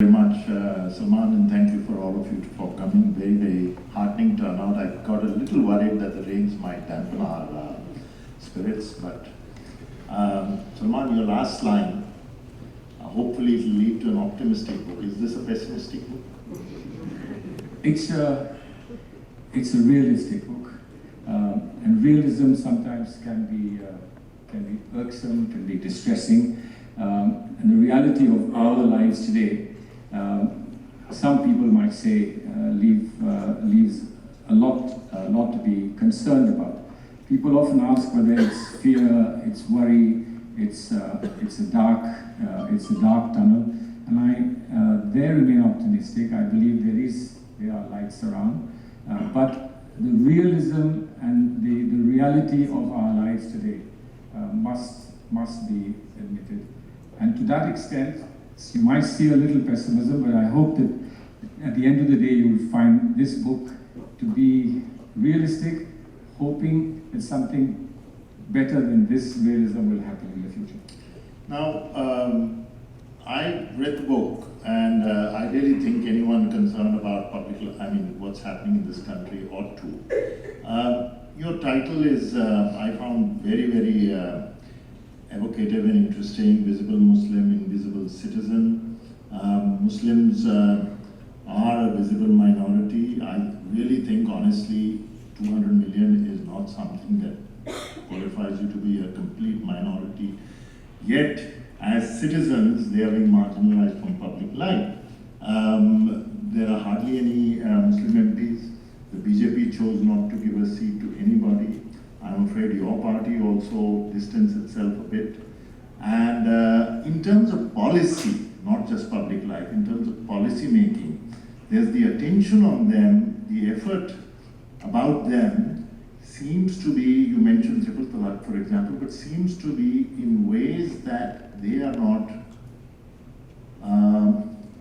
Very much, Salman, and thank you for all of you for coming. Very, very heartening turnout. I got a little worried that the rains might dampen our spirits, but Salman, your last line, hopefully it will lead to an optimistic book. Is this a pessimistic book? It's a realistic book, and realism sometimes can be irksome, can be distressing, and the reality of our lives today. Some people might say leaves a lot to be concerned about. People often ask whether it's fear, it's worry, it's a dark tunnel, and I there remain optimistic. I believe there are lights around, but the realism and the reality of our lives today must be admitted, and to that extent. You might see a little pessimism, but I hope that at the end of the day you will find this book to be realistic, hoping that something better than this realism will happen in the future. Now, I read the book, and I really think anyone concerned about what's happening in this country ought to. Your title is, I found very, very evocative and interesting: Visible Muslim, Invisible Citizen. Muslims are a visible minority. I really think, honestly, 200 million is not something that qualifies you to be a complete minority. Yet, as citizens, they are being marginalized from public life. There are hardly any Muslim MPs. The BJP chose not to give a seat to anybody. I'm afraid your party also distanced itself a bit. And in terms of policy, not just public life, in terms of policy making, there's the attention on them, the effort about them seems to be, you mentioned Triple Talaq, for example, but seems to be in ways that they are not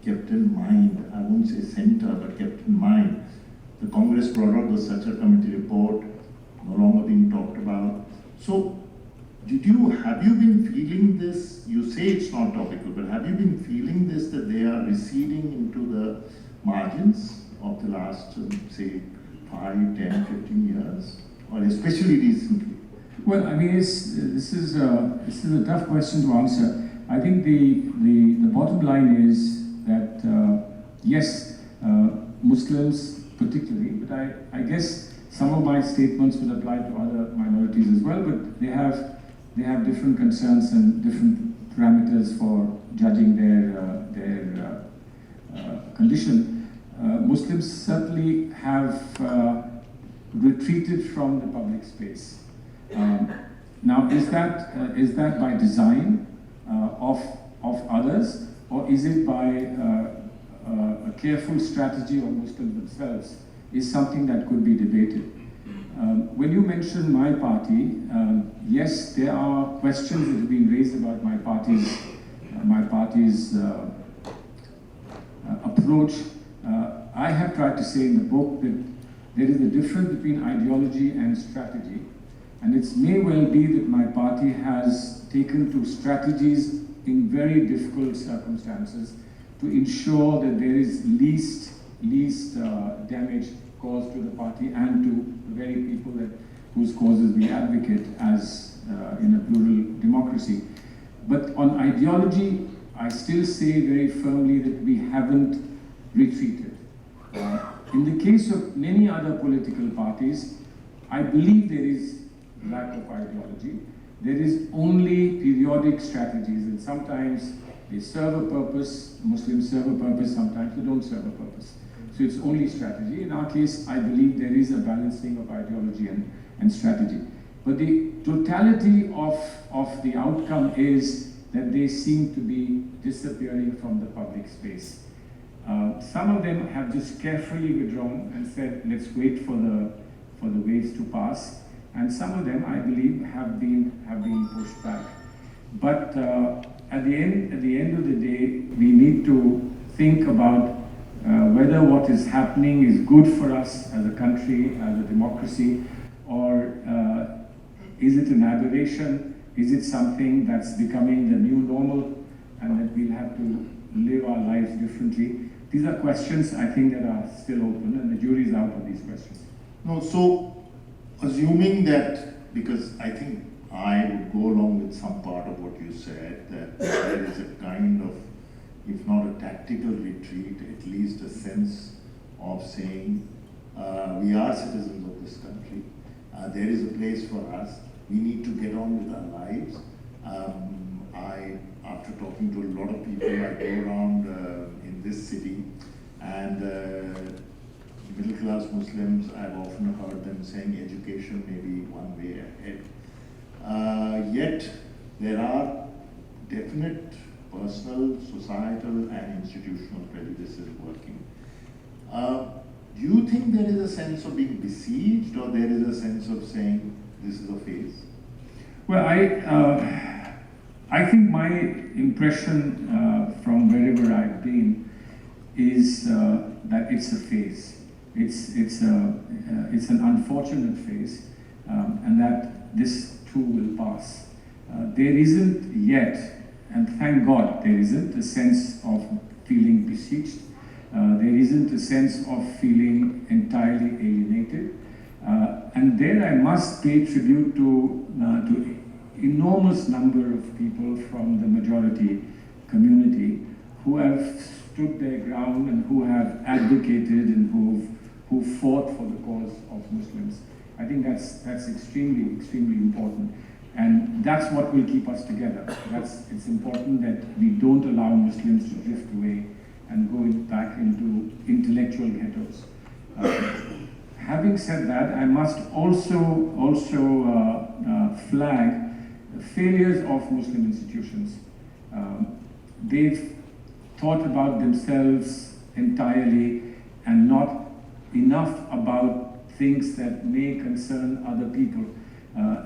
kept in mind. I won't say center, but kept in mind. The Congress brought out the Sacha Committee report, no longer being talked about. So, have you been feeling this? You say it's not topical, but have you been feeling this, that they are receding into the margins of the last, say, 5, 10, 15 years, or especially recently? Well, I mean, this is a tough question to answer. I think the bottom line is that yes, Muslims particularly, but I guess some of my statements will apply to other minorities as well, but they have different concerns and different parameters for judging their condition. Muslims certainly have retreated from the public space. Now, is that by design of others, or is it by a careful strategy of Muslims themselves? Is something that could be debated. When you mention my party, yes, there are questions that have been raised about my party's approach. I have tried to say in the book that there is a difference between ideology and strategy, and it may well be that my party has taken to strategies in very difficult circumstances to ensure that there is least damage caused to the party and to the very people whose causes we advocate as in a plural democracy. But on ideology, I still say very firmly that we haven't retreated. In the case of many other political parties, I believe there is lack of ideology. There is only periodic strategies, and sometimes they serve a purpose, Muslims serve a purpose, sometimes they don't serve a purpose. So it's only strategy. In our case, I believe there is a balancing of ideology and strategy. But the totality of the outcome is that they seem to be disappearing from the public space. Some of them have just carefully withdrawn and said, let's wait for the waves to pass. And some of them, I believe, have been pushed back. But at the end of the day, we need to think about whether what is happening is good for us as a country, as a democracy, or is it an aberration? Is it something that's becoming the new normal and that we'll have to live our lives differently? These are questions I think that are still open, and the jury is out of these questions. No, so assuming that, because I think I would go along with some part of what you said, that there is a kind of, if not a tactical retreat, at least a sense of saying, we are citizens of this country, there is a place for us, we need to get on with our lives. After talking to a lot of people, I go around in this city, and middle class Muslims, I've often heard them saying education may be one way ahead. Yet there are definite personal, societal and institutional prejudices working. Do you think there is a sense of being besieged, or there is a sense of saying this is a phase? Well, I think my impression from wherever I've been is that it's a phase. It's an unfortunate phase, and that this too will pass. There isn't yet, and thank God there isn't, a sense of feeling besieged. There isn't a sense of feeling entirely alienated. And there I must pay tribute to enormous number of people from the majority community who have stood their ground and who have advocated and who fought for the cause of Muslims. I think that's extremely important, and that's what will keep us together. It's important that we don't allow Muslims to drift away and go back into intellectual ghettos. Having said that, I must also flag the failures of Muslim institutions. They've thought about themselves entirely and not enough about things that may concern other people.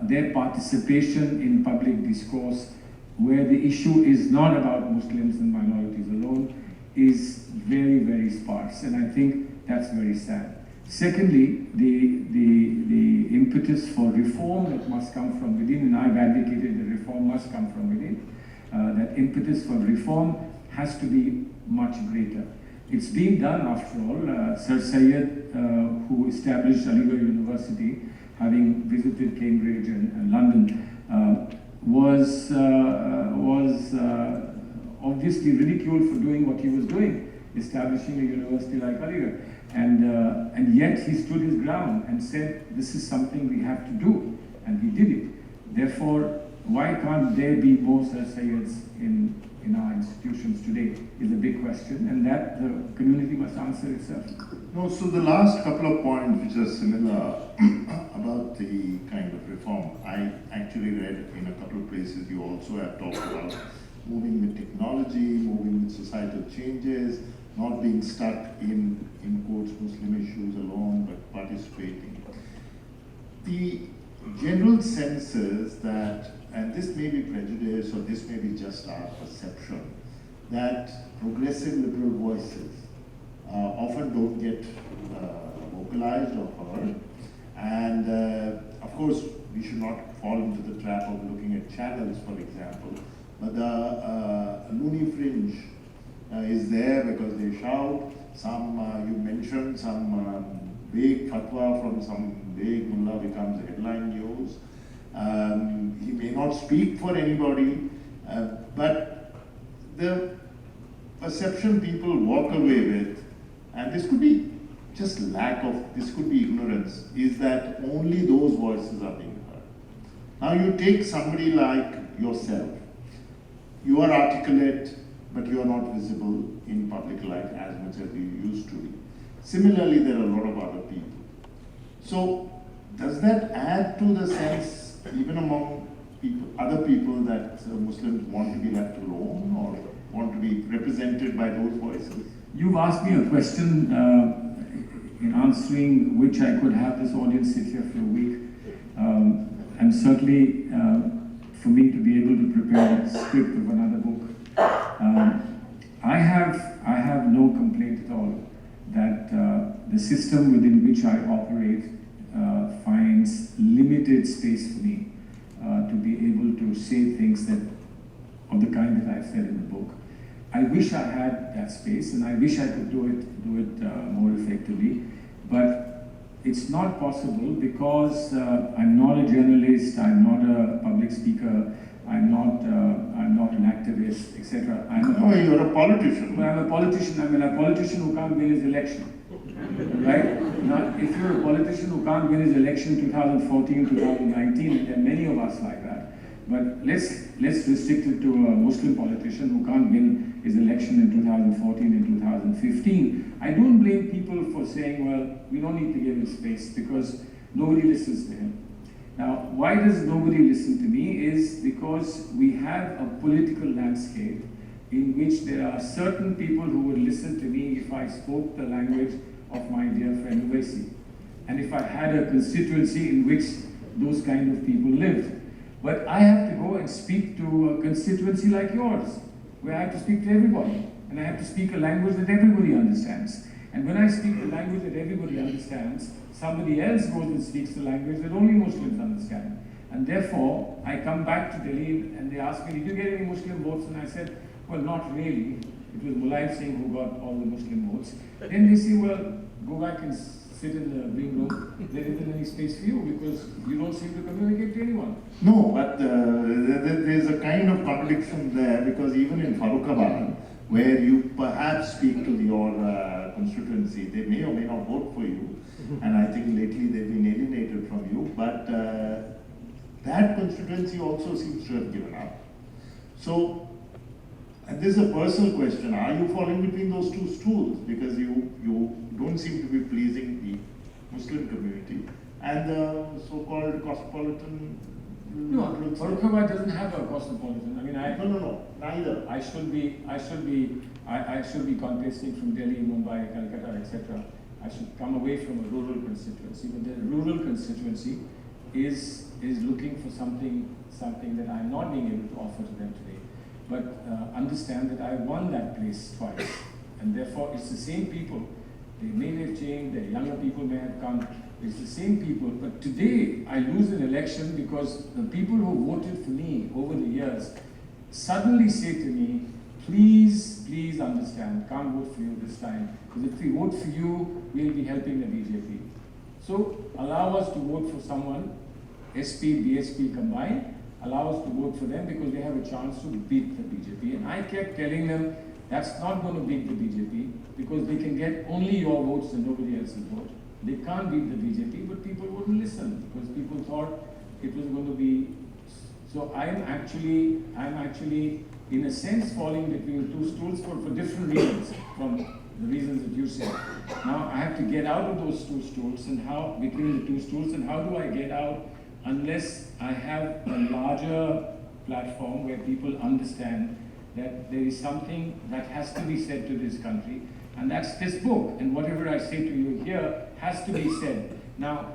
Their participation in public discourse, where the issue is not about Muslims and minorities alone, is very sparse, and I think that's very sad. Secondly, the impetus for reform that must come from within, and I've advocated that reform must come from within, that impetus for reform has to be much greater. It's being done after all. Sir Syed, who established Aligarh University, having visited Cambridge and London, was obviously ridiculed for doing what he was doing, establishing a university like Aligarh. And yet he stood his ground and said, this is something we have to do, and he did it. Therefore, why can't there be more Sir Sayeds in our institutions today is a big question, and that the community must answer itself. No, so the last couple of points which are similar about the kind of reform, I actually read in a couple of places you also have talked about moving with technology, moving with societal changes, not being stuck in quotes, Muslim issues alone, but participating. The general sense is that, and this may be prejudice or this may be just our perception, that progressive liberal voices often don't get vocalized or heard. And of course, we should not fall into the trap of looking at channels, for example, but the loony fringe is there because they shout. Some, you mentioned, some big fatwa from some big mullah becomes headline news. He may not speak for anybody, but the perception people walk away with, and this could be just this could be ignorance, is that only those voices are being heard. Now you take somebody like yourself. You are articulate, but you are not visible in public life as much as you used to be. Similarly, there are a lot of other people. So, does that add to the sense, even among other people, that Muslims want to be left alone or want to be represented by those voices? You've asked me a question in answering which I could have this audience sit here for a week. And certainly, for me to be able to prepare a script of another book, I have no complaint at all that the system within which I operate finds limited space for me to be able to say things of the kind that I've said in the book. I wish I had that space, and I wish I could do it more effectively, but it's not possible because I'm not a journalist, I'm not a public speaker, I'm not an activist, etc. No, you're a politician. Well, I'm a politician. I mean, a politician who can't win his election, right? Now, if you're a politician who can't win his election in 2014, 2019, and there are many of us like that. But let's restrict it to a Muslim politician who can't win his election in 2014 and 2015. I don't blame people for saying, well, we don't need to give him space because nobody listens to him. Now, why does nobody listen to me is because we have a political landscape in which there are certain people who would listen to me if I spoke the language of my dear friend Waisi, and if I had a constituency in which those kind of people lived. But I have to go and speak to a constituency like yours, where I have to speak to everybody, and I have to speak a language that everybody understands. And when I speak the language that everybody understands, somebody else goes and speaks the language that only Muslims understand. And therefore, I come back to Delhi and they ask me, did you get any Muslim votes? And I said, well, not really. It was Mulayam Singh who got all the Muslim votes. Then they say, well, go back and sit in the green room. There isn't any space for you because you don't seem to communicate to anyone. No, but there's a kind of contradiction there because even in Farrukhabad, where you perhaps speak to your constituency, they may or may not vote for you. And I think lately they've been alienated from you, but that constituency also seems to have given up. So, and this is a personal question, are you falling between those two stools? Because you don't seem to be pleasing the Muslim community and the so-called cosmopolitan. No, Farrukhabad doesn't have a cosmopolitan. I mean, No, neither. I should be contesting from Delhi, Mumbai, Calcutta, etc. I should come away from a rural constituency, but the rural constituency is looking for something that I'm not being able to offer to them today. But understand that I won that place twice, and therefore it's the same people. They may have changed, the younger people may have come, it's the same people, but today I lose an election because the people who voted for me over the years suddenly say to me, please understand, can't vote for you this time, because if we vote for you, we'll be helping the BJP. So allow us to vote for someone, SP, BSP combined, allow us to vote for them because they have a chance to beat the BJP. And I kept telling them, that's not going to beat the BJP because they can get only your votes and nobody else's vote. They can't beat the BJP, but people wouldn't listen because people thought it was going to be. So I'm actually in a sense falling between two stools for different reasons from the reasons that you said. Now I have to get out of those two stools, and how between the two stools, and how do I get out unless I have a larger platform where people understand that there is something that has to be said to this country, and that's this book, and whatever I say to you here has to be said. Now,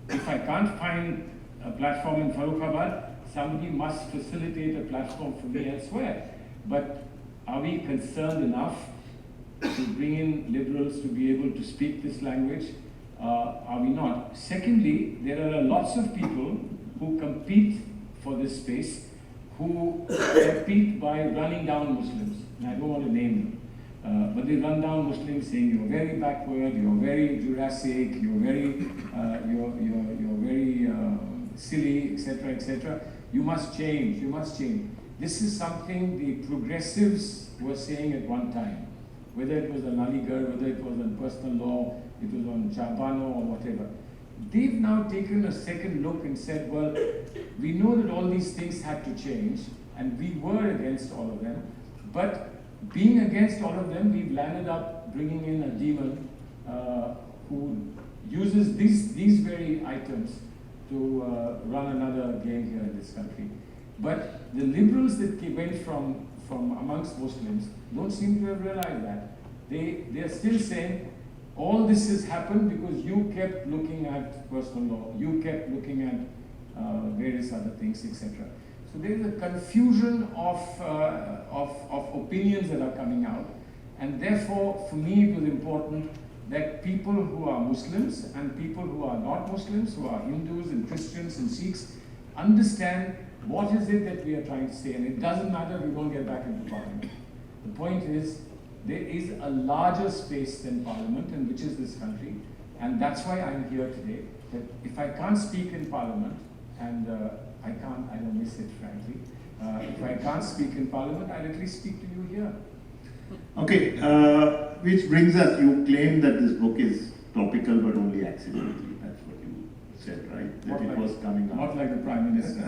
if I can't find a platform in Farrukhabad, somebody must facilitate a platform for me elsewhere. But are we concerned enough to bring in liberals to be able to speak this language? Are we not? Secondly, there are lots of people who compete for this space, who compete by running down Muslims. And I don't want to name them, but they run down Muslims saying you're very backward, you're very Jurassic, you're very silly, etc., etc. You must change, you must change. This is something the progressives were saying at one time, whether it was on Aligarh, whether it was on personal law, it was on Chabano or whatever. They've now taken a second look and said, well, we know that all these things had to change, and we were against all of them, but being against all of them, we've landed up bringing in a demon who uses these very items to run another game here in this country. But the liberals that went from amongst Muslims don't seem to have realized that. They're still saying, all this has happened because you kept looking at personal law, you kept looking at various other things, etc. So there is a confusion of opinions that are coming out, and therefore, for me, it was important that people who are Muslims and people who are not Muslims, who are Hindus and Christians and Sikhs, understand what is it that we are trying to say. And it doesn't matter if we don't get back into parliament. The point is, there is a larger space than Parliament, and which is this country, and that's why I'm here today. That if I can't speak in Parliament, and I don't miss it frankly, if I can't speak in Parliament, I'll at least speak to you here. Okay, which brings us, you claim that this book is topical but only accidentally. That's what you said, right? That it was coming out. Not like the Prime Minister.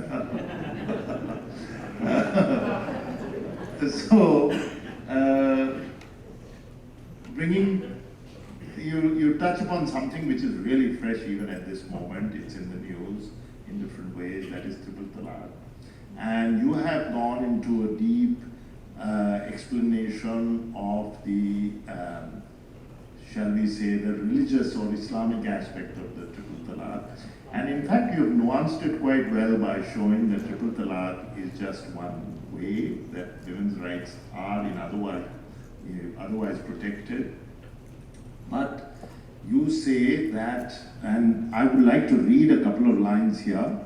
So, you touch upon something which is really fresh even at this moment. It's in the news in different ways, that is Triple Talaq. And you have gone into a deep explanation of the, shall we say, the religious or Islamic aspect of the Triple Talaq. And in fact, you've nuanced it quite well by showing that Triple Talaq is just one way that women's rights are in otherwise protected. But you say that, and I would like to read a couple of lines here.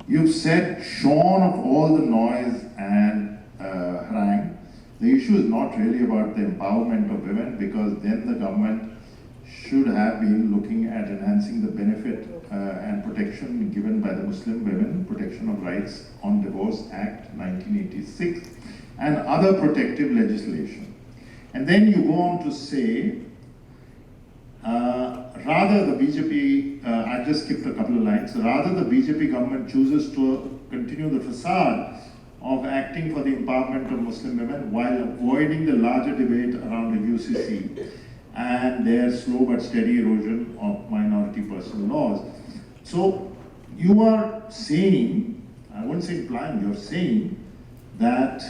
You've said, shorn of all the noise and harangue, the issue is not really about the empowerment of women, because then the government should have been looking at enhancing the benefit and protection given by the Muslim Women Protection of Rights on Divorce Act 1986 and other protective legislation. And then you go on to say, rather the BJP, I just skipped a couple of lines, rather the BJP government chooses to continue the facade of acting for the empowerment of Muslim women while avoiding the larger debate around the UCC and their slow but steady erosion of minority personal laws. So you are saying, I wouldn't say implying, you're saying that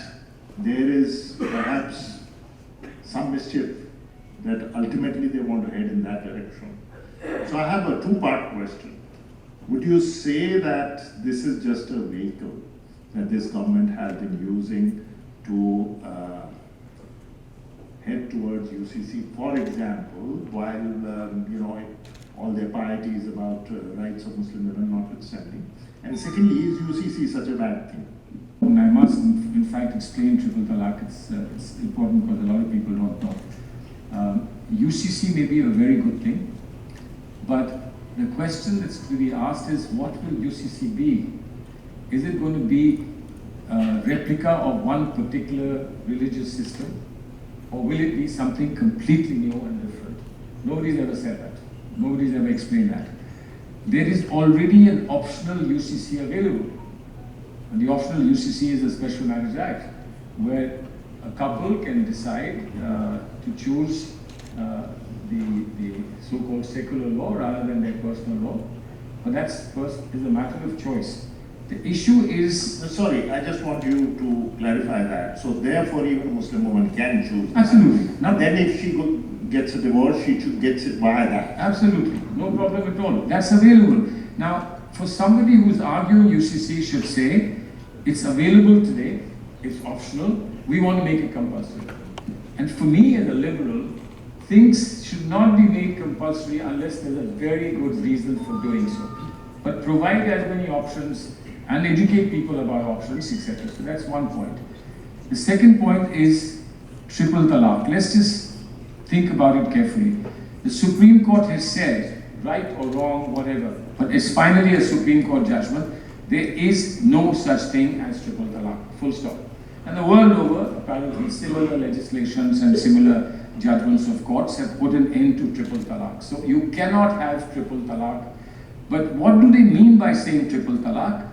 there is perhaps some mischief that ultimately they want to head in that direction. So I have a two-part question. Would you say that this is just a vehicle that this government has been using to head towards UCC, for example, while all their piety is about rights of Muslim women notwithstanding? And secondly, is UCC such a bad thing? I must, in fact, explain Triple Talaq. It's important because a lot of people don't know. UCC may be a very good thing, but the question that's to be asked is, what will UCC be? Is it going to be a replica of one particular religious system, or will it be something completely new and different? Nobody's ever said that. Nobody's ever explained that. There is already an optional UCC available. And the optional UCC is the Special Marriage Act, where a couple can decide to choose the so-called secular law rather than their personal law. But that's first is a matter of choice. The issue is... Sorry, I just want you to clarify that. So therefore, even a Muslim woman can choose. Absolutely. Now then if she gets a divorce, she gets it via that. Absolutely. No problem at all. That's available. Now, for somebody who's arguing UCC should say, it's available today, it's optional, we want to make it compulsory. And for me as a liberal, things should not be made compulsory unless there's a very good reason for doing so. But provide as many options and educate people about options, etc. So that's one point. The second point is Triple Talaq. Let's just think about it carefully. The Supreme Court has said, right or wrong, whatever, but it's finally a Supreme Court judgment, there is no such thing as Triple Talaq, full stop. And the world over, apparently, similar legislations and similar judgments of courts have put an end to Triple Talaq. So you cannot have Triple Talaq. But what do they mean by saying Triple Talaq?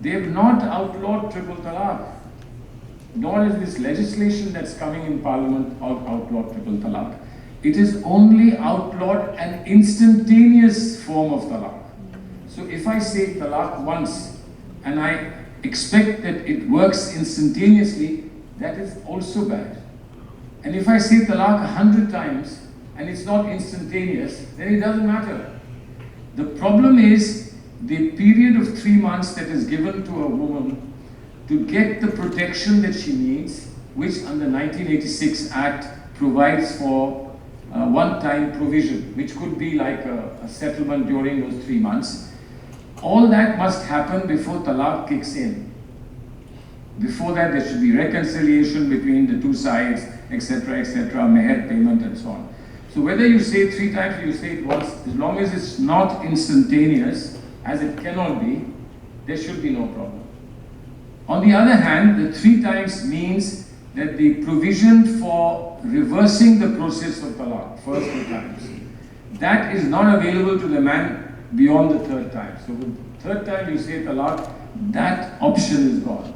They have not outlawed Triple Talaq. Nor is this legislation that's coming in Parliament outlawed Triple Talaq. It is only outlawed an instantaneous form of talaq. So if I say talaq once and I expect that it works instantaneously, that is also bad. And if I say talaq 100 times and it's not instantaneous, then it doesn't matter. The problem is the period of 3 months that is given to a woman to get the protection that she needs, which under 1986 Act provides for one-time provision, which could be like a settlement during those 3 months. All that must happen before talaq kicks in. Before that, there should be reconciliation between the two sides, etc., etc., meher payment and so on. So whether you say it 3 times or you say it once, as long as it's not instantaneous, as it cannot be, there should be no problem. On the other hand, the 3 times means that the provision for reversing the process of talaq, first 2 times, that is not available to the man beyond the 3rd time. So the 3rd time you say talaq, that option is gone.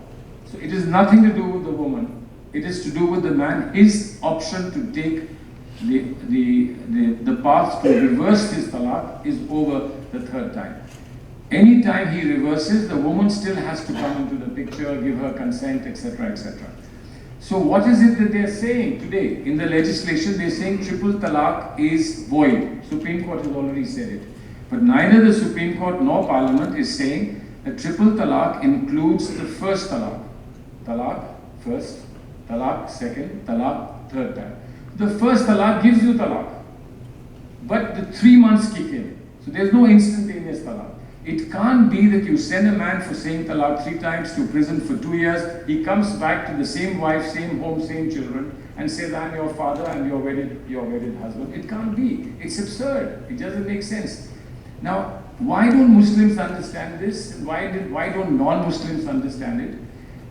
So it is nothing to do with the woman, it is to do with the man, his option to take the path to reverse his talaq is over the 3rd time. Anytime he reverses, the woman still has to come into the picture, give her consent, etc., etc. So what is it that they are saying today? In the legislation, they are saying triple talaq is void. Supreme Court has already said it. But neither the Supreme Court nor Parliament is saying that triple talaq includes the first talaq. Talaq, first, talaq, second, talaq, 3rd time. The first talaq gives you talaq. But the 3 months kick in. So there's no instantaneous talaq. It can't be that you send a man for saying talaq 3 times to prison for 2 years, he comes back to the same wife, same home, same children, and says, I'm your father and your wedded husband. It can't be. It's absurd. It doesn't make sense. Now, why don't Muslims understand this? And why don't non-Muslims understand it?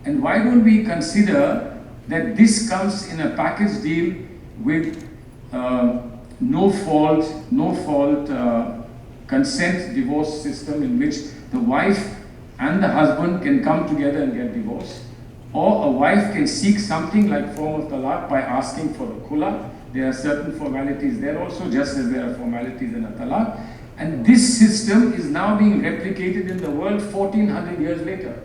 And why don't we consider that this comes in a package deal with no fault consent divorce system in which the wife and the husband can come together and get divorced, or a wife can seek something like form of talaq by asking for a khula. There are certain formalities there also, just as there are formalities in a talaq. And this system is now being replicated in the world 1400 years later.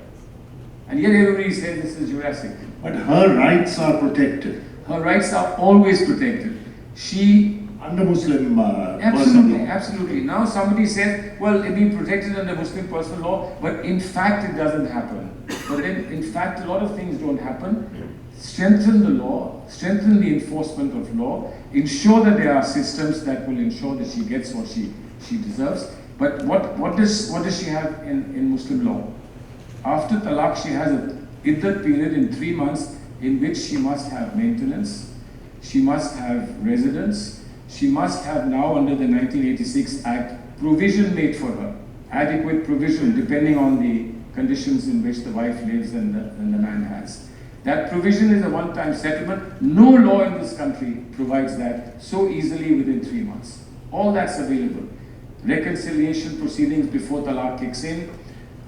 And yet everybody says this is Jurassic. But her rights are protected. Her rights are always protected. She under Muslim absolutely, absolutely. Now somebody says, well, it be protected under Muslim personal law, but in fact it doesn't happen. But then, in fact, a lot of things don't happen. Strengthen the law, strengthen the enforcement of law, ensure that there are systems that will ensure that she gets what she deserves. But what does she have in Muslim law? After talaq, she has an iddat period in 3 months in which she must have maintenance, she must have residence, she must have now under the 1986 Act provision made for her, adequate provision depending on the conditions in which the wife lives and the man has. That provision is a one-time settlement. No law in this country provides that so easily within 3 months. All that's available. Reconciliation proceedings before talaq kicks in.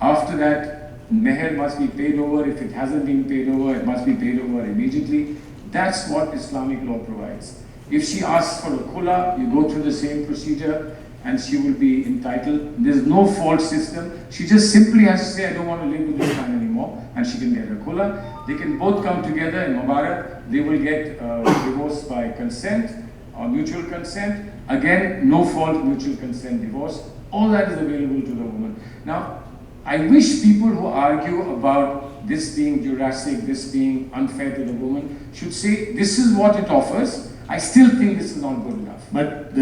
After that, meher must be paid over. If it hasn't been paid over, it must be paid over immediately. That's what Islamic law provides. If she asks for a khula, you go through the same procedure and she will be entitled. There's no fault system. She just simply has to say, I don't want to live with this man anymore, and she can get a khula. They can both come together in Mubarak. They will get divorced by consent or mutual consent. Again, no fault mutual consent divorce. All that is available to the woman. Now, I wish people who argue about this being Jurassic, this being unfair to the woman, should say, this is what it offers. I still think this is not good enough. But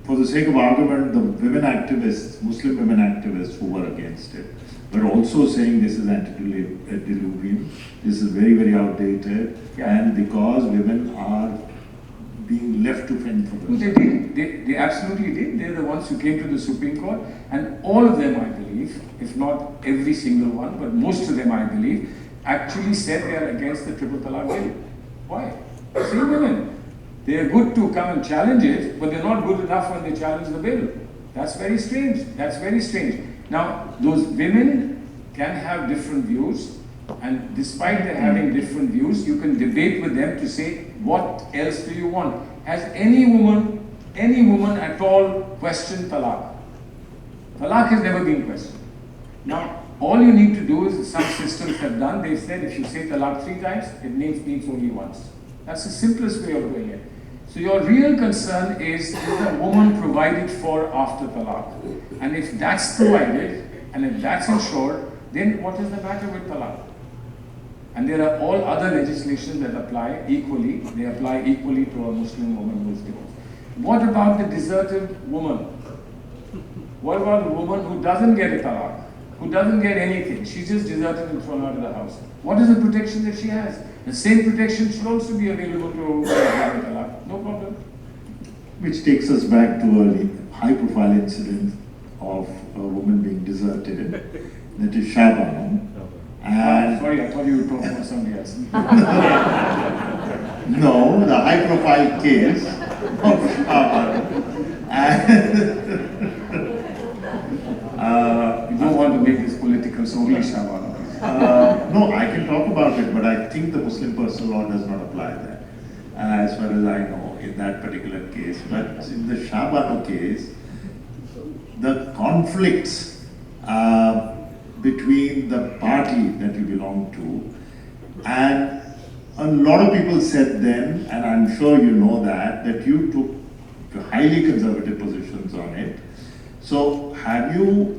for the sake of argument, the women activists, Muslim women activists who were against it, were also saying this is antediluvian, this is very, very outdated, and because women are being left to fend for themselves. They did. They absolutely did. They're the ones who came to the Supreme Court, and all of them, I believe, if not every single one, but most of them, I believe, actually said they are against the triple talaq bill. Why? Same women. They are good to come and challenge it, but they're not good enough when they challenge the bill. That's very strange. That's very strange. Now, those women can have different views, and despite their having different views, you can debate with them to say, what else do you want? Has any woman at all questioned talaq? Talaq has never been questioned. Now, all you need to do is, some systems have done, they said if you say talaq 3 times, it means only once. That's the simplest way of doing it. So your real concern is the woman provided for after talaq? And if that's provided, and if that's ensured, then what is the matter with talaq? And there are all other legislations that apply equally. They apply equally to a Muslim woman who is divorced. What about the deserted woman? What about the woman who doesn't get a talaq, who doesn't get anything? She's just deserted and thrown out of the house. What is the protection that she has? The same protection should also be available to a talaq. No problem. Which takes us back to a high-profile incident of a woman being deserted, that is Shabana. And sorry, I thought you were talking about somebody else. no, the high-profile case of Shabana. You don't want to make this political, so only Shabana. No, I can talk about it, but I think the Muslim personal law does not apply there, as far as I know, in that particular case. But in the Shabana case, the conflicts between the party that you belong to, and a lot of people said then, and I'm sure you know that you took highly conservative positions on it. So have you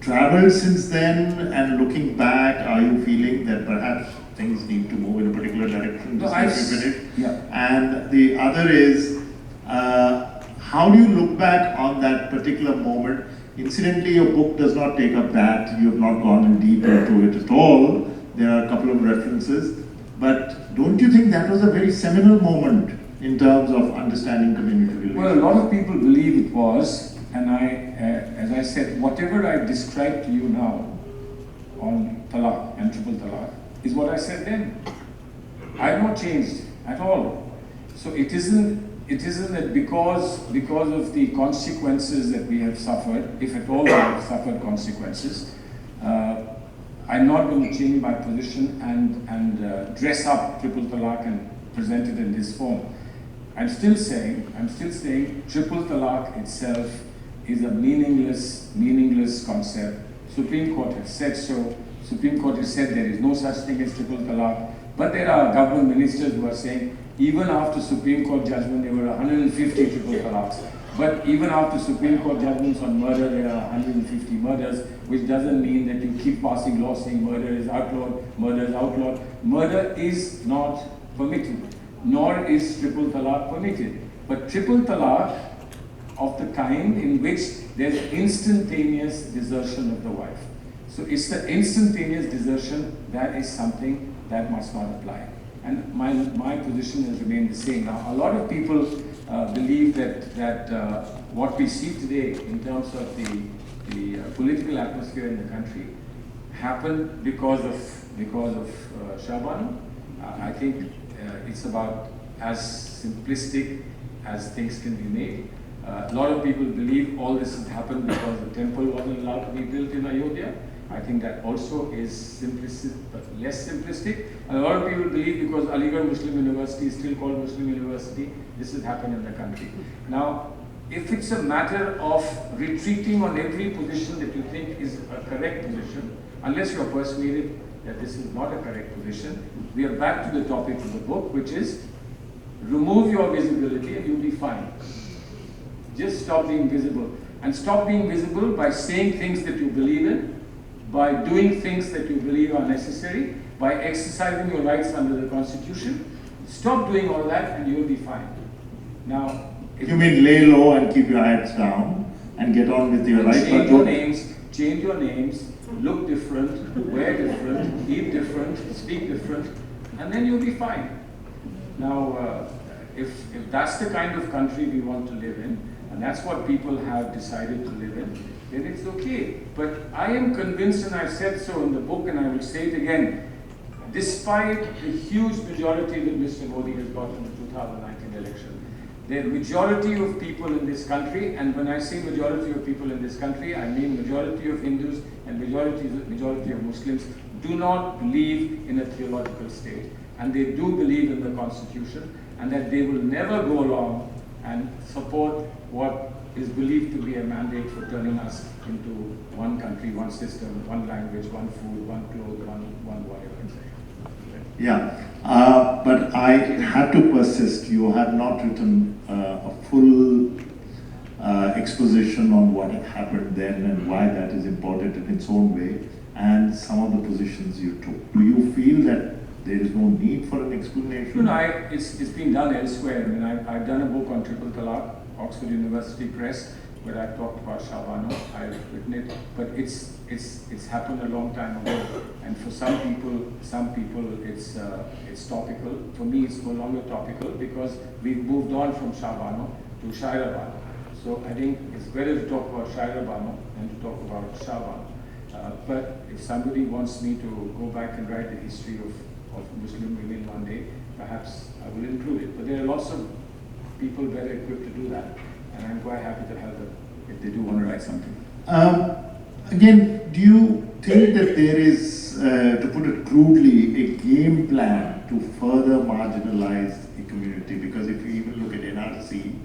traveled since then, and looking back, are you feeling that perhaps things need to move in a particular direction? No, Yeah. And the other is, how do you look back on that particular moment? Incidentally, your book does not take up that. You have not gone in deep into it at all. There are a couple of references. But don't you think that was a very seminal moment in terms of understanding community relations? Well, a lot of people believe it was. And as I said, whatever I described to you now on talaq and triple talaq is what I said then. I have not changed at all. So it isn't that because of the consequences that we have suffered, if at all we have suffered consequences, I'm not going to change my position and dress up triple talaq and present it in this form. I'm still saying triple talaq itself is a meaningless concept. Supreme Court has said so. Supreme Court has said there is no such thing as triple talaq. But there are government ministers who are saying even after Supreme Court judgment there were 150 triple talaqs. But even after Supreme Court judgments on murder there are 150 murders, which doesn't mean that you keep passing laws saying murder is outlawed, murder is outlawed. Murder is not permitted, nor is triple talaq permitted. But triple talaq of the kind in which there's instantaneous desertion of the wife. So it's the instantaneous desertion that is something that must not apply. And my position has remained the same. Now, a lot of people believe that what we see today in terms of the political atmosphere in the country happened because of Shabana. I think it's about as simplistic as things can be made. A lot of people believe all this has happened because the temple wasn't allowed to be built in Ayodhya. I think that also is simplistic, but less simplistic. And a lot of people believe because Aligarh Muslim University is still called Muslim University, this has happened in the country. Now, if it's a matter of retreating on every position that you think is a correct position, unless you're persuaded that this is not a correct position, we are back to the topic of the book, which is remove your visibility and you'll be fine. Just stop being visible. And stop being visible by saying things that you believe in, by doing things that you believe are necessary, by exercising your rights under the Constitution. Stop doing all that and you'll be fine. Now, you mean lay low and keep your heads down and get on with your life? Change your names, look different, wear different, eat different, speak different, and then you'll be fine. Now, if that's the kind of country we want to live in, and that's what people have decided to live in, then it's okay. But I am convinced, and I've said so in the book, and I will say it again, despite the huge majority that Mr. Modi has got in the 2019 election, the majority of people in this country, and when I say majority of people in this country, I mean majority of Hindus and majority of Muslims, do not believe in a theological state. And they do believe in the Constitution, and that they will never go along and support what is believed to be a mandate for turning us into one country, one system, one language, one food, one clothes, one whatever. Yeah, but I have to persist. You have not written a full exposition on what happened then and why that is important in its own way, and some of the positions you took. Do you feel that there is no need for an explanation? No, it's been done elsewhere. I mean, I've done a book on triple talaq, Oxford University Press, where I've talked about Shabano. I've written it, but it's happened a long time ago. And for some people it's topical. For me, it's no longer topical because we've moved on from Shabano to Shairabano. So I think it's better to talk about Shairabano than to talk about Shabano. But if somebody wants me to go back and write the history of Muslim women one day, perhaps I will include it. But there are lots of people better equipped to do that, and I'm quite happy to help them if they do want to write something. Again, do you think that there is, to put it crudely, a game plan to further marginalize a community? Because if you even look at NRC,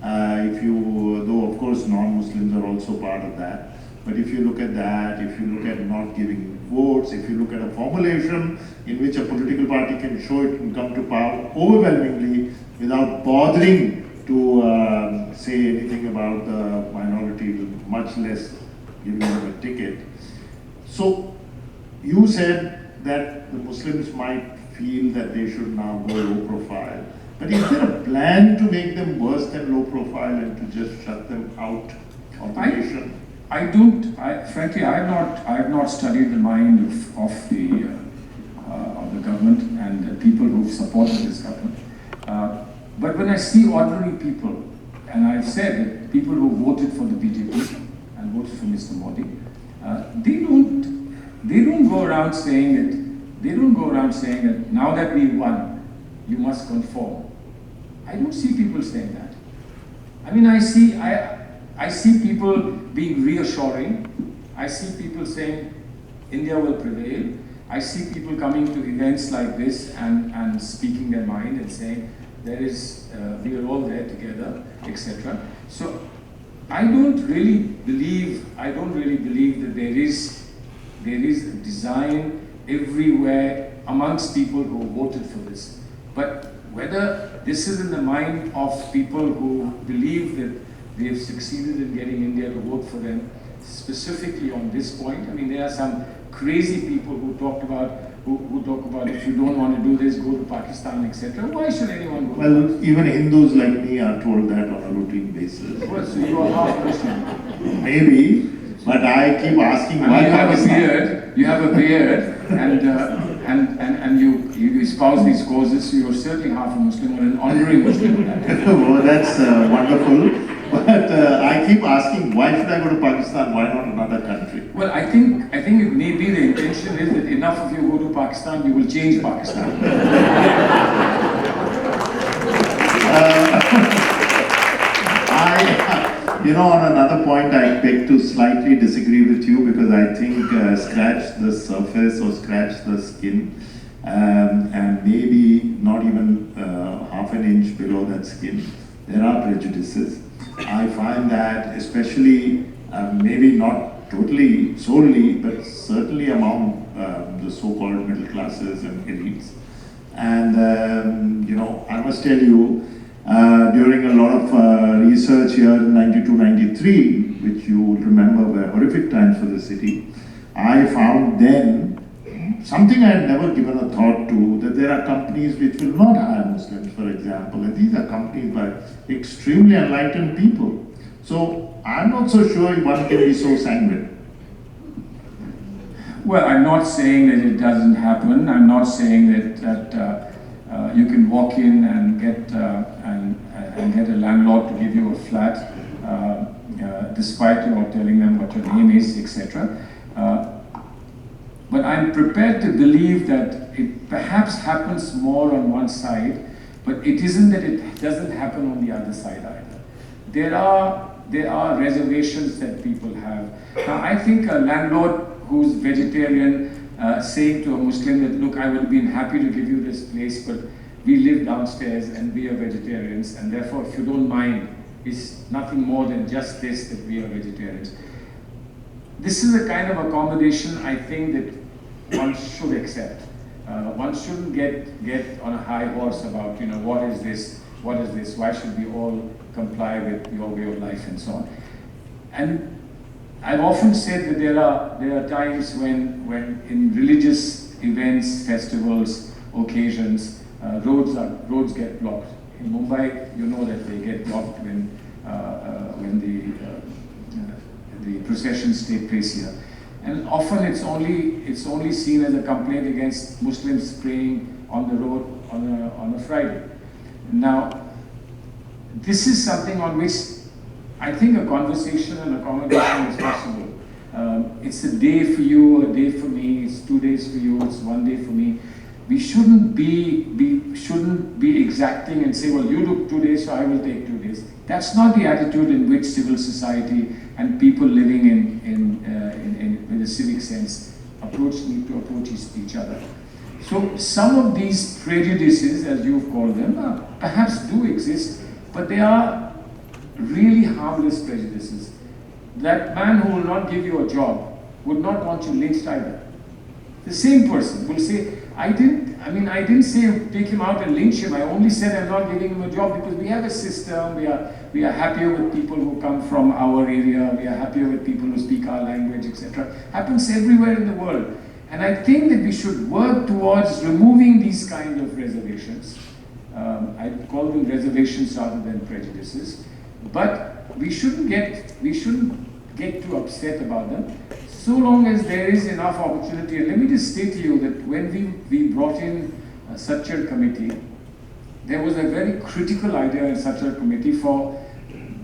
though of course non-Muslims are also part of that, but if you look at that, if you look at not giving votes, if you look at a formulation in which a political party can show it can come to power overwhelmingly without bothering to say anything about the minority, much less giving them a ticket. So you said that the Muslims might feel that they should now go low profile. But is there a plan to make them worse than low profile and to just shut them out of the nation? Frankly, I have not studied the mind of the government and the people who've supported this government. But when I see ordinary people, and I've said that people who voted for the BJP and voted for Mr. Modi, they don't go around saying that now that we won, you must conform. I don't see people saying that. I mean, I see people being reassuring. I see people saying India will prevail. I see people coming to events like this and speaking their mind and saying we are all there together, etc. So I don't really believe that there is a design everywhere amongst people who voted for this. But whether this is in the mind of people who believe that they have succeeded in getting India to vote for them, specifically on this point. I mean, there are some crazy people who talk about if you don't want to do this, go to Pakistan, etc. Why should anyone go? Well, even Hindus like me are told that on a routine basis. Well, so you are half Christian. Maybe, but I keep asking why. You have a beard, and you espouse these causes, so you're certainly half a Muslim or an honorary Muslim. Oh, that's wonderful. But I keep asking, why should I go to Pakistan? Why not another country? Well, I think it may be the intention is that enough of you go to Pakistan, you will change Pakistan. On another point, I beg to slightly disagree with you because I think scratch the surface or scratch the skin and maybe not even half an inch below that skin, there are prejudices. I find that especially, maybe not totally solely, but certainly among the so-called middle classes and elites. And, I must tell you, during a lot of research here in 92-93, which you will remember were horrific times for the city, I found then something I had never given a thought to, that there are companies which will not hire Muslims, for example, and these are companies by extremely enlightened people. So I'm not so sure one can be so sanguine. Well, I'm not saying that it doesn't happen. I'm not saying that you can walk in and get a landlord to give you a flat, despite your telling them what your name is, etc. But I'm prepared to believe that it perhaps happens more on one side, but it isn't that it doesn't happen on the other side either. There are reservations that people have. Now, I think a landlord who's vegetarian saying to a Muslim that, look, I would have been happy to give you this place, but we live downstairs and we are vegetarians, and therefore, if you don't mind, it's nothing more than just this, that we are vegetarians. This is a kind of accommodation I think that one should accept. One shouldn't get on a high horse about, what is this, why should we all comply with your way of life and so on. And I've often said that there are times when in religious events, festivals, occasions, roads get blocked. In Mumbai, you know that they get blocked when the the processions take place here. And often it's only seen as a complaint against Muslims praying on the road on a Friday. Now, this is something on which I think a conversation and accommodation is possible. It's a day for you, a day for me, it's 2 days for you, it's 1 day for me. We shouldn't be exacting and say, well, you do 2 days, so I will take 2 days. That's not the attitude in which civil society and people living with a civic sense need to approach each other. So some of these prejudices, as you've called them, perhaps do exist, but they are really harmless prejudices. That man who will not give you a job would not want you lynched either. The same person will say, I didn't say take him out and lynch him. I only said I'm not giving him a job because we have a system. We are happier with people who come from our area. We are happier with people who speak our language, etc. Happens everywhere in the world. And I think that we should work towards removing these kind of reservations. I call them reservations rather than prejudices. But we shouldn't get too upset about them, so long as there is enough opportunity. And let me just say to you that when we brought in a Sachar committee, there was a very critical idea in Sachar committee for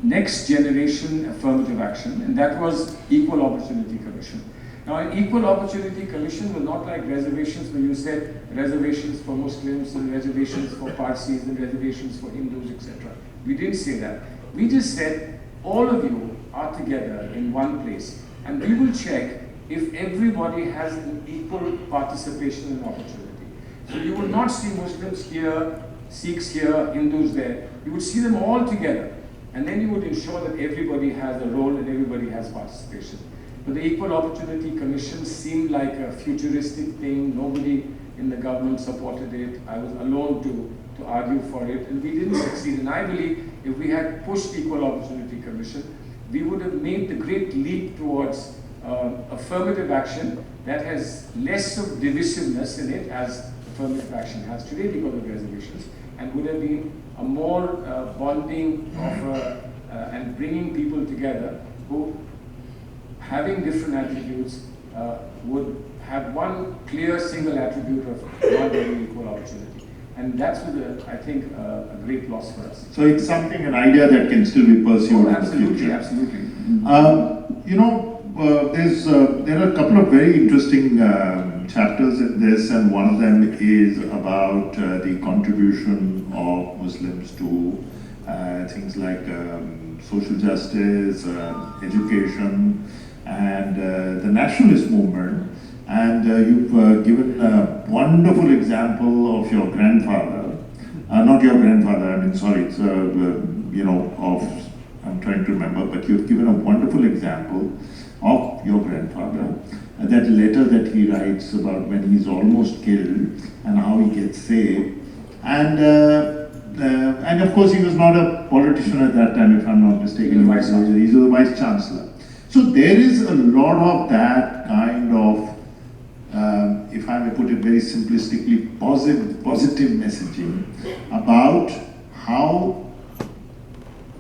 next generation affirmative action, and that was Equal Opportunity Commission. Now, an Equal Opportunity Commission was not like reservations where you said reservations for Muslims and reservations for Parsis and reservations for Hindus, etc. We didn't say that. We just said all of you are together in one place, and we will check if everybody has an equal participation and opportunity. So you will not see Muslims here, Sikhs here, Hindus there. You would see them all together, and then you would ensure that everybody has a role and everybody has participation. But the Equal Opportunity Commission seemed like a futuristic thing. Nobody in the government supported it. I was alone to argue for it, and we didn't succeed. And I believe if we had pushed Equal Opportunity Commission, we would have made the great leap towards affirmative action that has less of divisiveness in it, as affirmative action has today because of reservations, and would have been a more bonding of and bringing people together who, having different attributes, would have one clear single attribute of not having equal opportunity. And that's, I think, a great loss for us. So it's something, an idea that can still be pursued. Oh, absolutely, absolutely. There are a couple of very interesting chapters in this, and one of them is about the contribution of Muslims to things like social justice, education, and the nationalist movement. And you've given a wonderful example of your grandfather, not your grandfather, I mean, sorry, it's, I'm trying to remember, but you've given a wonderful example of your grandfather, that letter that he writes about when he's almost killed and how he gets saved. And of course, he was not a politician at that time, if I'm not mistaken. He was the Vice Chancellor. So there is a lot of that kind of, if I may put it very simplistically, positive messaging about how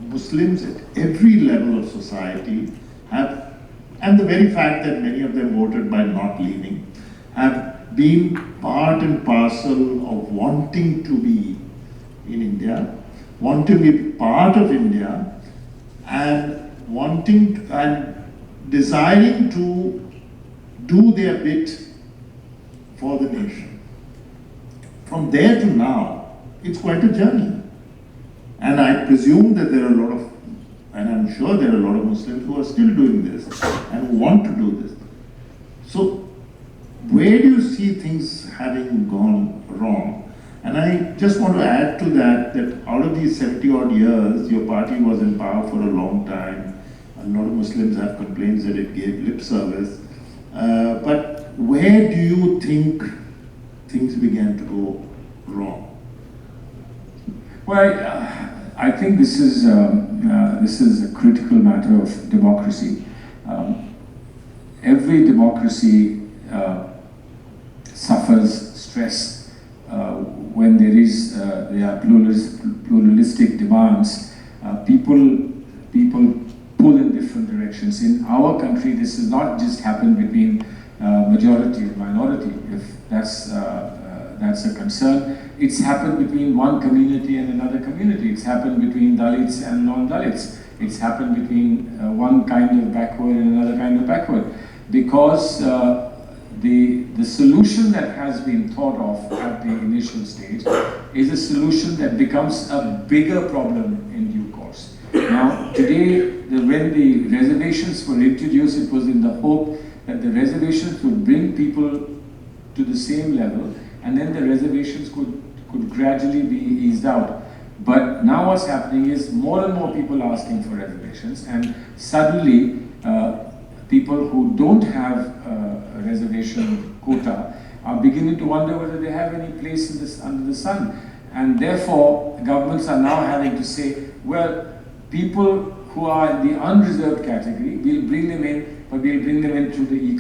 Muslims at every level of society have, and the very fact that many of them voted by not leaving, have been part and parcel of wanting to be in India, wanting to be part of India, and wanting and desiring to do their bit for the nation. From there to now, it's quite a journey. And I presume that there are a lot of, and I'm sure there are a lot of Muslims who are still doing this and who want to do this. So where do you see things having gone wrong? And I just want to add to that out of these 70 odd years, your party was in power for a long time. A lot of Muslims have complaints that it gave lip service. But where do you think things began to go wrong? Well, I think this is a critical matter of democracy. Every democracy suffers stress when there are pluralistic demands. People pull in different directions. In our country, this has not just happened between majority and minority, if that's a concern. It's happened between one community and another community. It's happened between Dalits and non-Dalits. It's happened between one kind of backward and another kind of backward. Because the solution that has been thought of at the initial stage is a solution that becomes a bigger problem in due course. Now, today, when the reservations were introduced, it was in the hope that the reservations would bring people to the same level, and then the reservations could gradually be eased out. But now what's happening is more and more people are asking for reservations, and suddenly people who don't have a reservation quota are beginning to wonder whether they have any place in this, under the sun. And therefore, governments are now having to say, well, people who are in the unreserved category, we'll bring them in, but we'll bring them in through the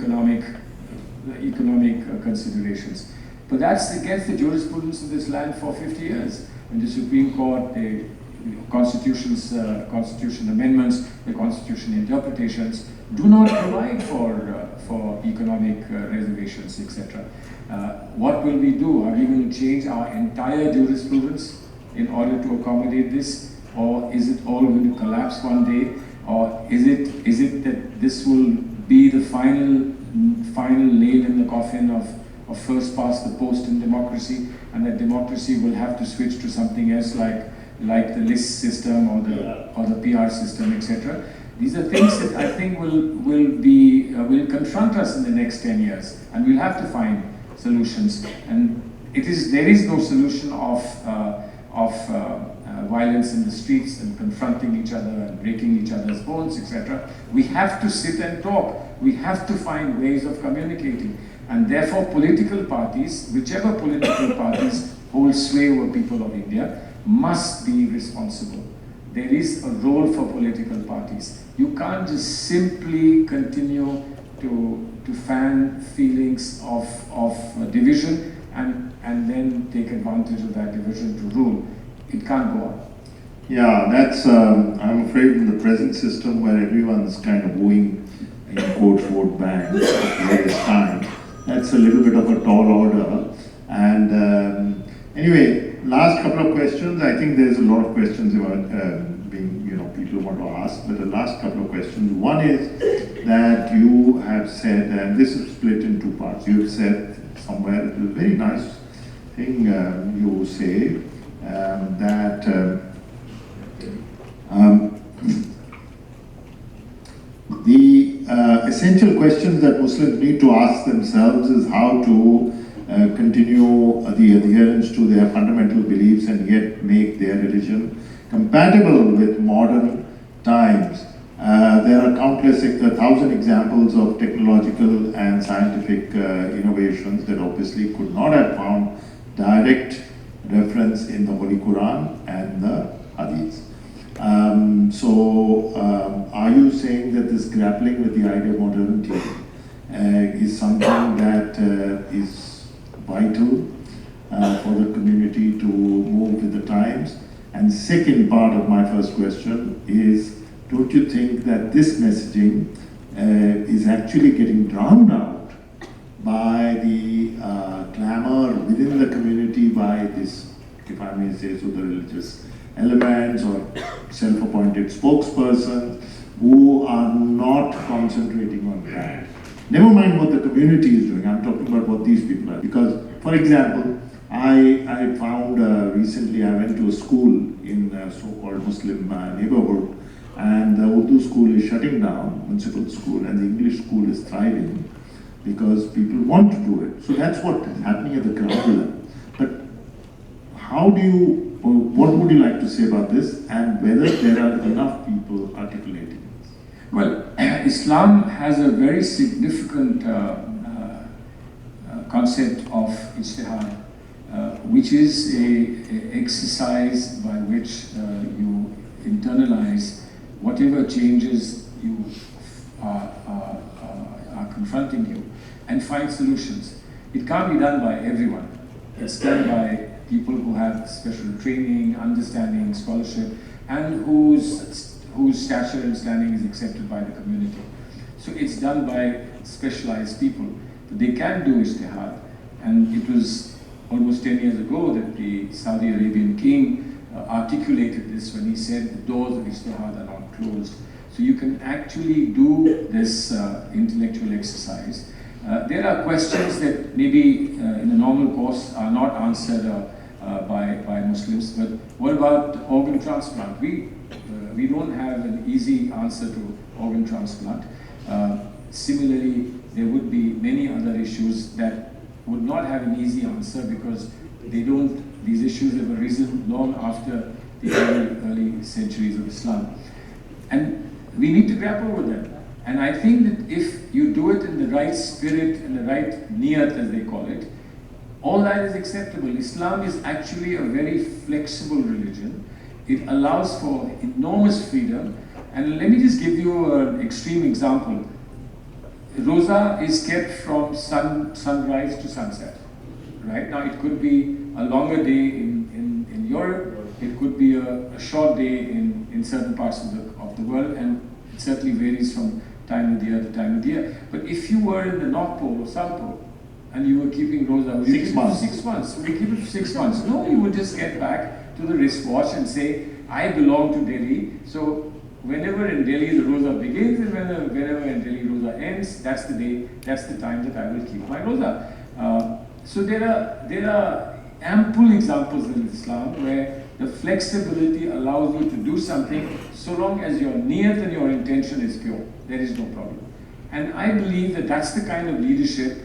economic considerations. But that's against the jurisprudence of this land for 50 years. And the Supreme Court, the constitution amendments, the constitution interpretations do not provide for economic reservations, etc. What will we do? Are we going to change our entire jurisprudence in order to accommodate this? Or is it all going to collapse one day? Or is it that this will be the final nail in the coffin of first past the post in democracy, and that democracy will have to switch to something else like the list system or the PR system, etc. These are things that I think will confront us in the next 10 years, and we'll have to find solutions. And there is no solution of violence in the streets and confronting each other and breaking each other's bones, etc. We have to sit and talk. We have to find ways of communicating. And therefore, political parties, whichever political parties hold sway over people of India, must be responsible. There is a role for political parties. You can't just simply continue to fan feelings of division and then take advantage of that division to rule. It can't go on. Yeah, that's, I'm afraid in the present system where everyone's kind of going in quote vote banks at various times, that's a little bit of a tall order. And anyway, last couple of questions. I think there's a lot of questions about people want to ask, but the last couple of questions. One is that you have said, and this is split in two parts. You have said somewhere, it's a very nice thing you say, that the essential questions that Muslims need to ask themselves is how to continue the adherence to their fundamental beliefs and yet make their religion compatible with modern times. There are countless, 1,000 examples of technological and scientific innovations that obviously could not have found direct reference in the Holy Quran and the Hadith. Are you saying that this grappling with the idea of modernity is something that is vital for the community to move with the times? And second part of my first question is, don't you think that this messaging is actually getting drowned out by the clamor within the community by this, if I may say so, the religious elements or self-appointed spokespersons who are not concentrating on that? Never mind what the community is doing, I'm talking about what these people are. Because, for example, I found recently I went to a school in a so-called Muslim neighborhood, and the Urdu school is shutting down, municipal school, and the English school is thriving because people want to do it. So that's what is happening at the ground level. But what would you like to say about this, and whether there are enough people articulating this? Well, Islam has a very significant concept of ijtihad, which is an exercise by which you internalize whatever changes you are confronting you and find solutions. It can't be done by everyone. It's done by people who have special training, understanding, scholarship, and whose whose stature and standing is accepted by the community. So it's done by specialized people. But they can do ijtihad. And it was almost 10 years ago that the Saudi Arabian king articulated this when he said the doors of ijtihad are not closed. So you can actually do this intellectual exercise. There are questions that maybe in a normal course are not answered by Muslims, but what about organ transplant? We don't have an easy answer to organ transplant. Similarly, there would be many other issues that would not have an easy answer because these issues have arisen long after the early centuries of Islam. And we need to grapple with them. And I think that if you do it in the right spirit, in the right niyat as they call it, all that is acceptable. Islam is actually a very flexible religion. It allows for enormous freedom. And let me just give you an extreme example. Roza is kept from sunrise to sunset. Right now it could be a longer day in Europe, it could be a short day in certain parts of the world, and it certainly varies from time of the year to time of the year. But if you were in the North Pole or South Pole, and you were keeping Roza, would you keep it for 6 months? Would you keep it for 6 months? No, you would just get back to the wristwatch and say, I belong to Delhi, so whenever in Delhi the Roza begins and whenever in Delhi Roza ends, that's the day, that's the time that I will keep my Roza. So there are ample examples in Islam where the flexibility allows you to do something so long as your niyat and your intention is pure. There is no problem. And I believe that that's the kind of leadership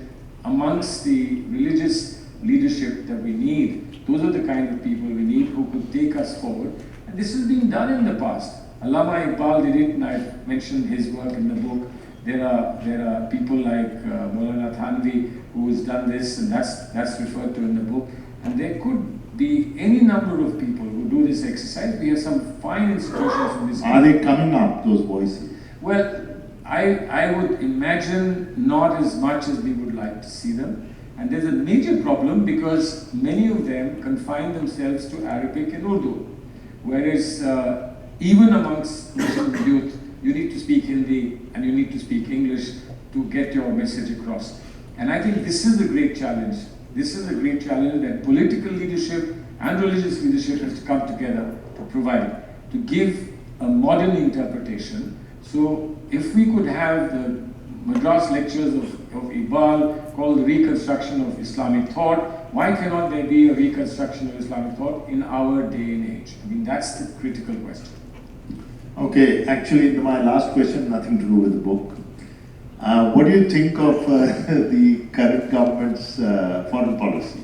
amongst the religious leadership that we need. Those are the kind of people we need who could take us forward. And this has been done in the past. Allama Iqbal did it, and I mentioned his work in the book. There are people like Maulana Thanvi who has done this, and that's referred to in the book. And there could be any number of people who do this exercise. We have some fine institutions in this. Are they coming up, those voices? Well, I would imagine not as much as we would like to see them. And there's a major problem because many of them confine themselves to Arabic and Urdu. Whereas even amongst Muslim youth, you need to speak Hindi and you need to speak English to get your message across. And I think this is a great challenge. This is a great challenge that political leadership and religious leadership has to come together to provide, to give a modern interpretation. So if we could have the Madras lectures of Iqbal called the reconstruction of Islamic thought, why cannot there be a reconstruction of Islamic thought in our day and age? I mean, that's the critical question. Okay, actually my last question, nothing to do with the book. What do you think of the current government's foreign policy?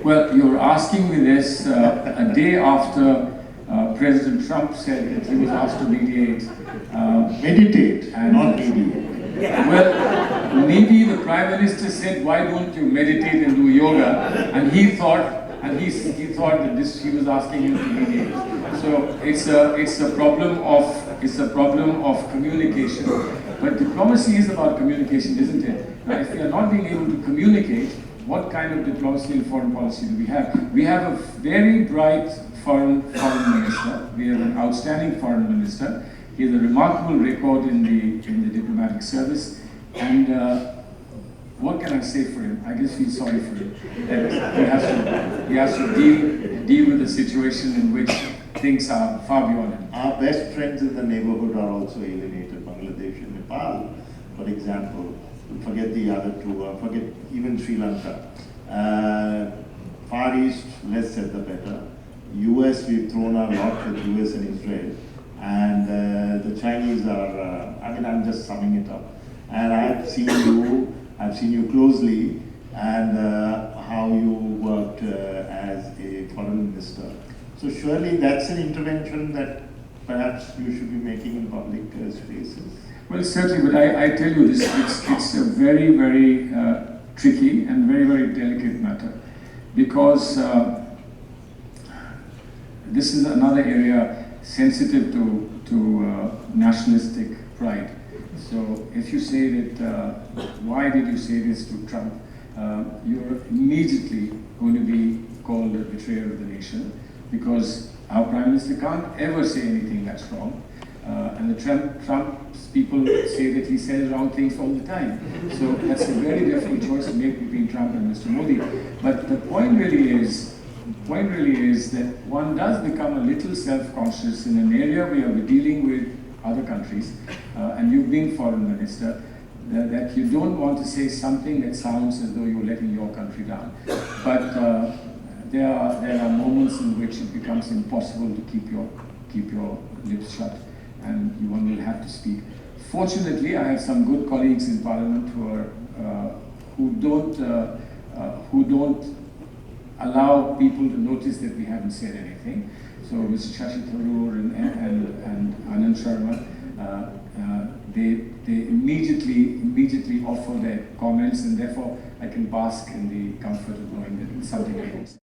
Well, you're asking me this a day after President Trump said that he was asked to mediate. Meditate, and not mediate. Well, maybe the Prime Minister said, why don't you meditate and do yoga? And he thought that he was asking him to mediate. So it's a problem of communication. But diplomacy is about communication, isn't it? Now, if we are not being able to communicate, what kind of diplomacy and foreign policy do we have? We have a very bright foreign minister. We have an outstanding foreign minister. He has a remarkable record in the diplomatic service. And what can I say for him? I just feel sorry for him. That he has to deal with a situation in which things are far beyond him. Our best friends in the neighborhood are also alienated. Bangladesh and Nepal, for example. Forget the other two, forget even Sri Lanka. Far East, less said the better. US, we've thrown our lot with US and Israel. And the Chinese are, I'm just summing it up. And I've seen you closely, and how you worked as a foreign minister. So surely that's an intervention that perhaps you should be making in public spaces. Well, certainly, but I tell you this, it's a very, very tricky and very, very delicate matter, because this is another area sensitive to nationalistic pride. So if you say that, why did you say this to Trump, you're immediately going to be called a betrayer of the nation. because our Prime Minister can't ever say anything that's wrong. And the Trump's people say that he says wrong things all the time. So that's a very difficult choice to make between Trump and Mr. Modi. But the point really is that one does become a little self-conscious in an area where we're dealing with other countries, and you've been foreign minister, that you don't want to say something that sounds as though you're letting your country down. But there are moments in which it becomes impossible to keep your lips shut, and one will have to speak. Fortunately, I have some good colleagues in Parliament who don't allow people to notice that we haven't said anything. So Mr. Shashi Tharoor and Anand Sharma, they immediately offer their comments, and therefore I can bask in the comfort of knowing that it's something I won't say.